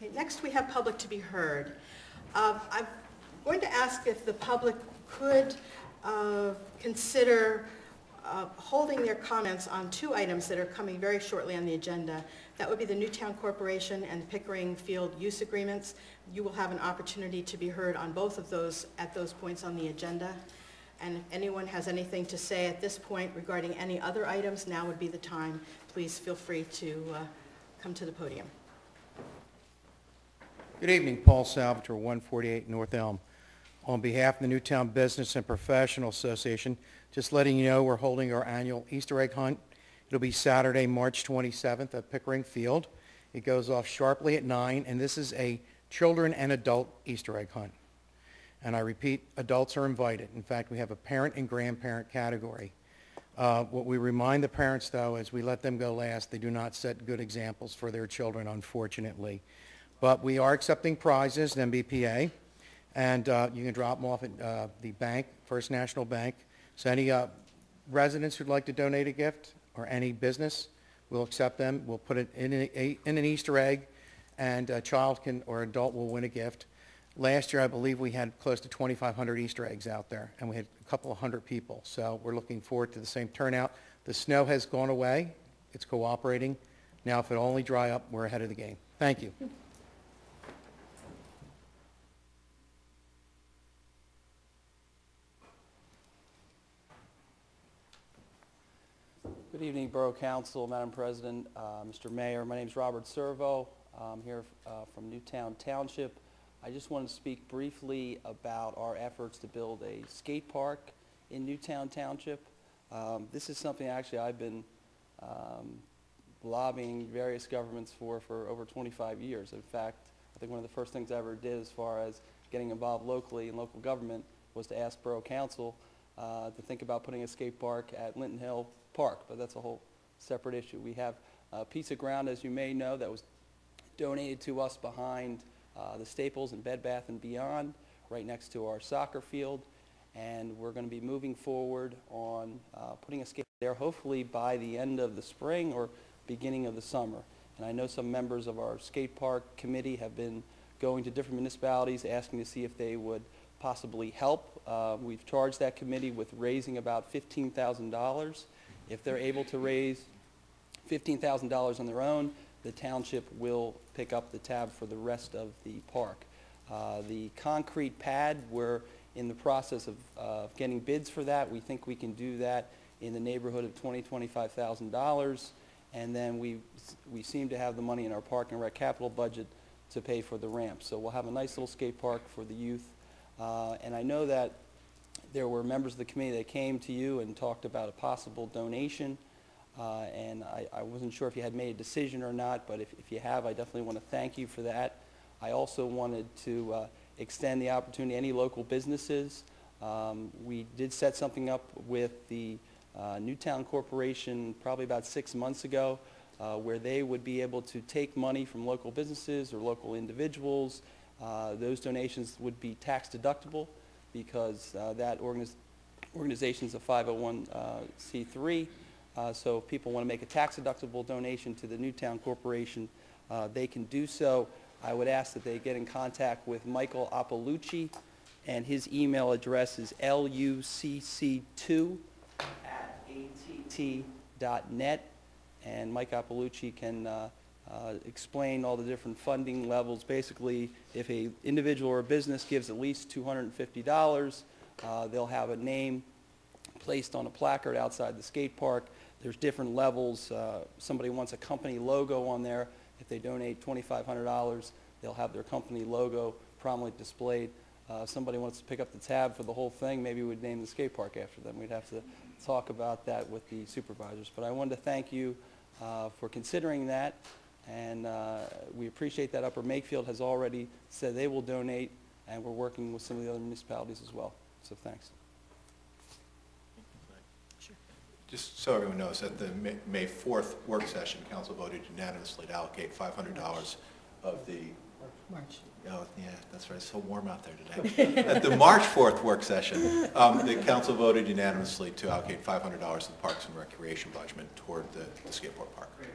Okay, next we have public to be heard. I'm going to ask if the public could consider holding their comments on two items that are coming very shortly on the agenda. That would be the Newtown Corporation and the Pickering Field use agreements. You will have an opportunity to be heard on both of those at those points on the agenda. And if anyone has anything to say at this point regarding any other items, now would be the time. Please feel free to come to the podium. Good evening, Paul Salvatore, 148 North Elm. On behalf of the Newtown Business and Professional Association, just letting you know we're holding our annual Easter egg hunt. It'll be Saturday, March 27th at Pickering Field. It goes off sharply at 9, and this is a children and adult Easter egg hunt. And I repeat, adults are invited. In fact, we have a parent and grandparent category. What we remind the parents, though, is we let them go last. They do not set good examples for their children, unfortunately. But we are accepting prizes at MBPA, and you can drop them off at the bank, First National Bank. So any residents who'd like to donate a gift or any business, we'll accept them. We'll put it in an Easter egg, and a child can or adult will win a gift. Last year, I believe we had close to 2,500 Easter eggs out there, and we had a couple of hundred people. So we're looking forward to the same turnout. The snow has gone away. It's cooperating. Now, if it'll only dry up, we're ahead of the game. Thank you. Good evening, Borough Council, Madam President, Mr. Mayor. My name is Robert Servo. I'm here from Newtown Township. I just wanted to speak briefly about our efforts to build a skate park in Newtown Township. This is something actually I've been lobbying various governments for over 25 years. In fact, I think one of the first things I ever did as far as getting involved locally in local government was to ask Borough Council to think about putting a skate park at Linton Hill Park, but that's a whole separate issue. We have a piece of ground, as you may know, that was donated to us behind the Staples and Bed Bath & Beyond, right next to our soccer field, and we're going to be moving forward on putting a skate there hopefully by the end of the spring or beginning of the summer. And I know some members of our skate park committee have been going to different municipalities asking to see if they would possibly help. We've charged that committee with raising about $15,000. If they're able to raise $15,000 on their own, the township will pick up the tab for the rest of the park. The concrete pad, we're in the process of getting bids for that. We think we can do that in the neighborhood of $20,000 to $25,000. And then we seem to have the money in our park and rec capital budget to pay for the ramp. So we'll have a nice little skate park for the youth. And I know that there were members of the committee that came to you and talked about a possible donation, and I wasn't sure if you had made a decision or not, but if you have, I definitely want to thank you for that. I also wanted to extend the opportunity to any local businesses. We did set something up with the Newtown Corporation probably about 6 months ago, where they would be able to take money from local businesses or local individuals. Those donations would be tax deductible, because that organization is a 501c3. So if people want to make a tax-deductible donation to the Newtown Corporation, they can do so. I would ask that they get in contact with Michael Appalucci, and his email address is lucc2@att.net. And Mike Appalucci can explain all the different funding levels. Basically, if an individual or a business gives at least $250, they'll have a name placed on a placard outside the skate park. There's different levels. Somebody wants a company logo on there. If they donate $2,500, they'll have their company logo prominently displayed. If somebody wants to pick up the tab for the whole thing, maybe we'd name the skate park after them. We'd have to talk about that with the supervisors. But I wanted to thank you for considering that. And we appreciate that. Upper Makefield has already said they will donate, and we're working with some of the other municipalities as well. So thanks. Sure. Just so everyone knows, at the May 4th work session, Council voted unanimously to allocate $500 of the... March. Oh, yeah, that's right. It's so warm out there today. At the March 4th work session, the Council voted unanimously to allocate $500 in the Parks and Recreation budget toward the skateboard park. Great.